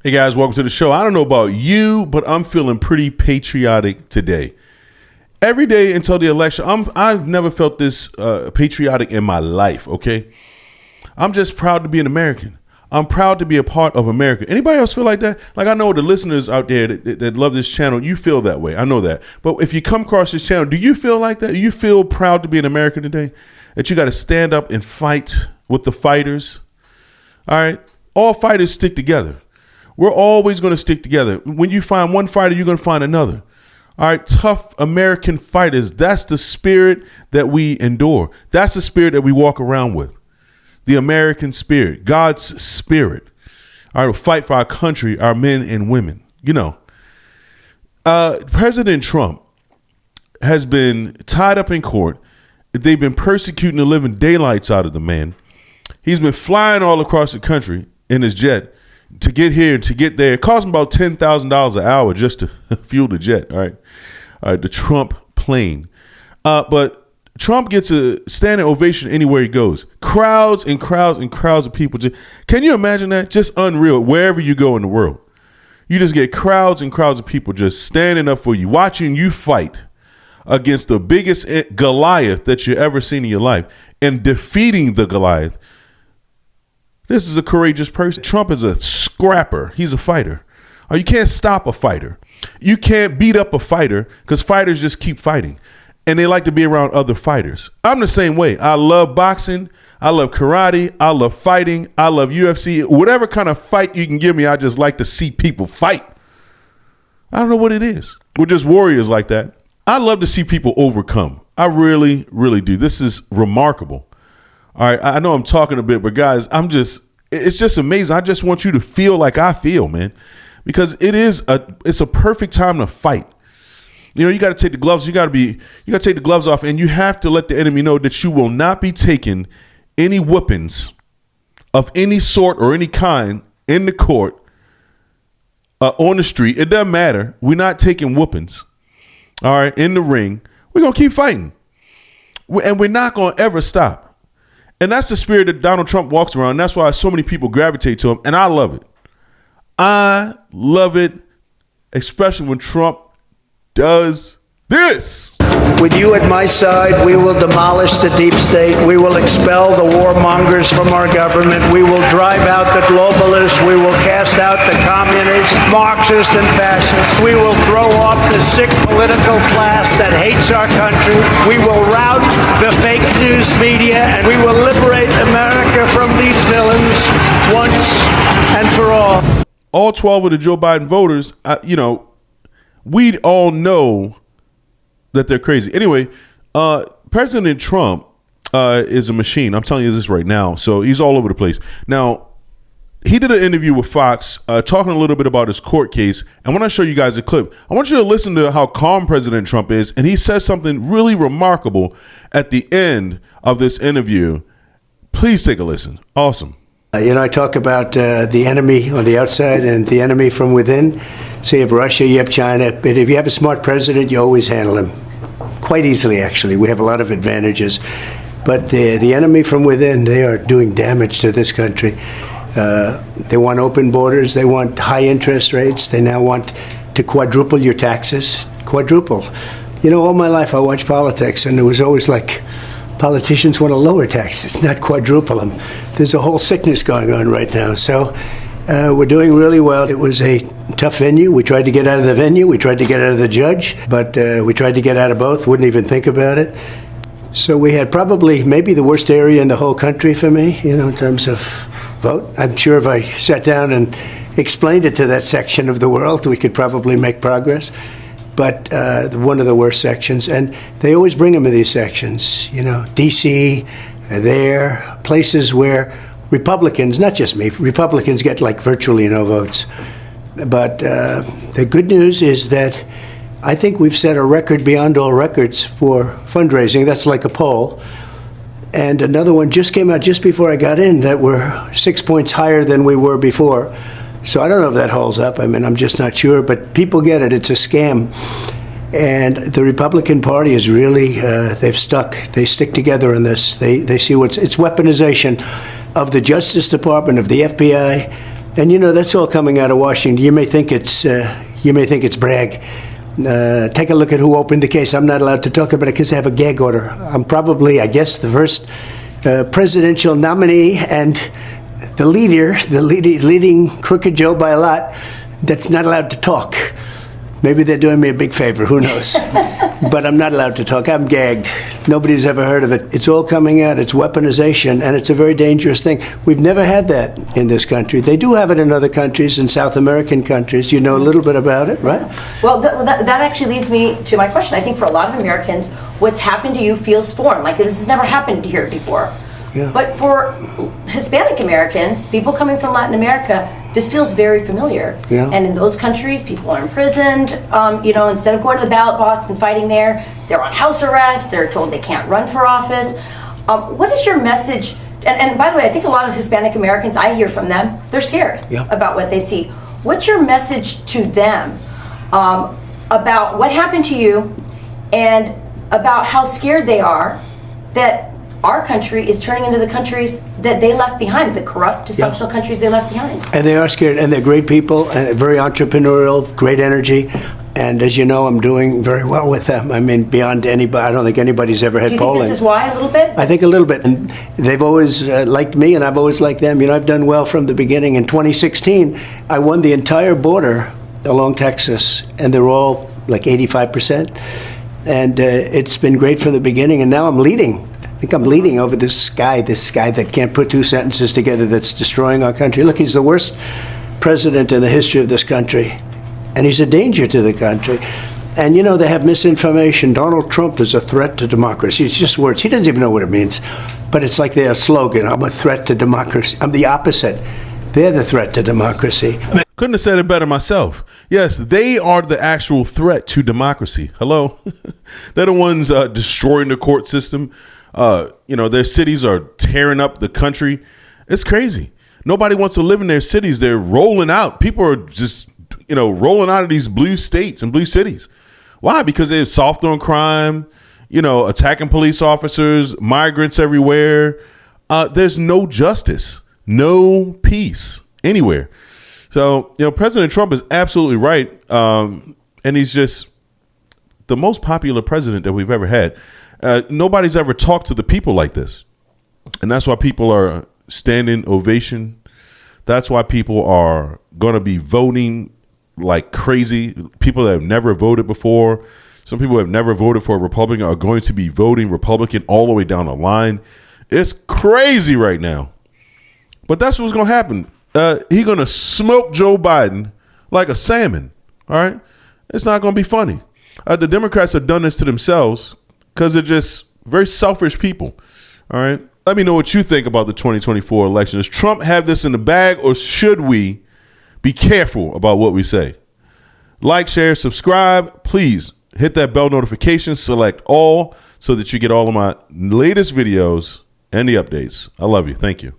Hey guys, welcome to the show. I don't know about you, but I'm feeling pretty patriotic today. Every day until the election, I've never felt this patriotic in my life, okay? I'm just proud to be an American. I'm proud to be a part of America. Anybody else feel like that? Like, I know the listeners out there that love this channel, you feel that way. I know that. But if you come across this channel, do you feel like that? Do you feel proud to be an American today? That you got to stand up and fight with the fighters? All right? All fighters stick together. We're always going to stick together. When you find one fighter, you're going to find another. All right, tough American fighters. That's the spirit that we endure. That's the spirit that we walk around with. The American spirit, God's spirit. All right, we'll fight for our country, our men and women. You know, President Trump has been tied up in court. They've been persecuting the living daylights out of the man. He's been flying all across the country in his jet to get here and to get there. It cost him about $10,000 an hour just to fuel the jet. All right, the Trump plane. But Trump gets a standing ovation anywhere he goes. Crowds and crowds and crowds of people. Can you imagine that? Just unreal. Wherever you go in the world, you just get crowds and crowds of people just standing up for you, watching you fight against the biggest Goliath that you ever seen in your life, and defeating the Goliath. This is a courageous person. Trump is a scrapper. He's a fighter. You can't stop a fighter. You can't beat up a fighter because fighters just keep fighting. And they like to be around other fighters. I'm the same way. I love boxing. I love karate. I love fighting. I love UFC. Whatever kind of fight you can give me, I just like to see people fight. I don't know what it is. We're just warriors like that. I love to see people overcome. I really, really do. This is remarkable. All right, I know I'm talking a bit, but guys, it's just amazing. I just want you to feel like I feel, man, because it's a perfect time to fight. You know, you got to take the gloves. You got to take the gloves off, and you have to let the enemy know that you will not be taking any whoopings of any sort or any kind in the court, on the street. It doesn't matter. We're not taking whoopings. All right, in the ring, we're gonna keep fighting, and we're not gonna ever stop. And that's the spirit that Donald Trump walks around. And that's why so many people gravitate to him. And I love it. I love it, especially when Trump does this. With you at my side, we will demolish the deep state. We will expel the warmongers from our government. We will drive out the globalists. We will cast out the communists, Marxists, and fascists. We will throw off the sick political class that hates our country. We will rout the fake news media, and we will liberate America from these villains once and for all. All 12 of the Joe Biden voters, we all know that they're crazy. Anyway, President Trump is a machine. I'm telling you this right now. So he's all over the place. Now, he did an interview with Fox talking a little bit about his court case. I want to show you guys a clip. I want you to listen to how calm President Trump is. And he says something really remarkable at the end of this interview. Please take a listen. Awesome. I talk about the enemy on the outside and the enemy from within. So you have Russia, you have China, but if you have a smart president, you always handle him quite easily, actually. We have a lot of advantages. But the enemy from within, they are doing damage to this country. They want open borders. They want high interest rates. They now want to quadruple your taxes. Quadruple. All my life I watched politics, and it was always like, politicians want to lower taxes, not quadruple them. There's a whole sickness going on right now. So we're doing really well. It was a tough venue. We tried to get out of the venue. We tried to get out of the judge, but we tried to get out of both. Wouldn't even think about it. So we had probably maybe the worst area in the whole country for me, in terms of vote. I'm sure if I sat down and explained it to that section of the world, we could probably make progress. But one of the worst sections, and they always bring them in these sections, D.C., there, places where Republicans, not just me, Republicans get like virtually no votes. But the good news is that I think we've set a record beyond all records for fundraising. That's like a poll. And another one just came out just before I got in that we're 6 points higher than we were before. So I don't know if that holds up. I mean, I'm just not sure. But people get it. It's a scam. And the Republican Party is really, they've stuck. They stick together in this. They see it's weaponization of the Justice Department, of the FBI, And that's all coming out of Washington. You may think it's brag. Take a look at who opened the case. I'm not allowed to talk about it because I have a gag order. I'm probably, I guess, the first presidential nominee and the leading crooked Joe by a lot that's not allowed to talk. Maybe they're doing me a big favor. Who knows? But I'm not allowed to talk. I'm gagged. Nobody's ever heard of it. It's all coming out. It's weaponization, and it's a very dangerous thing. We've never had that in this country. They do have it in other countries, in South American countries. You know a little bit about it, right? Well, that actually leads me to my question. I think for a lot of Americans, what's happened to you feels foreign. Like this has never happened here before. Yeah. But for Hispanic Americans, people coming from Latin America, this feels very familiar. Yeah. And in those countries, people are imprisoned. Instead of going to the ballot box and fighting there, they're on house arrest. They're told they can't run for office. What is your message? And by the way, I think a lot of Hispanic Americans, I hear from them, they're scared about what they see. What's your message to them about what happened to you and about how scared they are that our country is turning into the countries that they left behind, the corrupt, dysfunctional countries they left behind? And they are scared, and they're great people, and very entrepreneurial, great energy. And as you know, I'm doing very well with them. I mean, beyond anybody, I don't think anybody's ever had Do you polling. think this is why, a little bit? I think a little bit. And they've always liked me, and I've always liked them. I've done well from the beginning. In 2016, I won the entire border along Texas, and they're all like 85%. And it's been great from the beginning, and now I'm leading. I think I'm leading over this guy that can't put two sentences together, that's destroying our country. Look, he's the worst president in the history of this country, and he's a danger to the country. And they have misinformation. Donald Trump is a threat to democracy. It's just words. He doesn't even know what it means. But it's like their slogan, I'm a threat to democracy. I'm the opposite. They're the threat to democracy. Couldn't have said it better myself. Yes, they are the actual threat to democracy. Hello? They're the ones destroying the court system. Their cities are tearing up the country. It's crazy. Nobody wants to live in their cities. They're rolling out. People are just, rolling out of these blue states and blue cities. Why? Because they're soft on crime, attacking police officers, migrants everywhere. There's no justice, no peace anywhere. So, President Trump is absolutely right. And he's just the most popular president that we've ever had. Nobody's ever talked to the people like this. And that's why people are standing ovation. That's why people are going to be voting like crazy. People that have never voted before. Some people who have never voted for a Republican are going to be voting Republican all the way down the line. It's crazy right now. But that's what's going to happen. He's going to smoke Joe Biden like a salmon. All right. It's not going to be funny. The Democrats have done this to themselves because they're just very selfish people. All right. Let me know what you think about the 2024 election. Does Trump have this in the bag, or should we be careful about what we say? Like, share, subscribe. Please hit that bell notification, select all so that you get all of my latest videos and the updates. I love you. Thank you.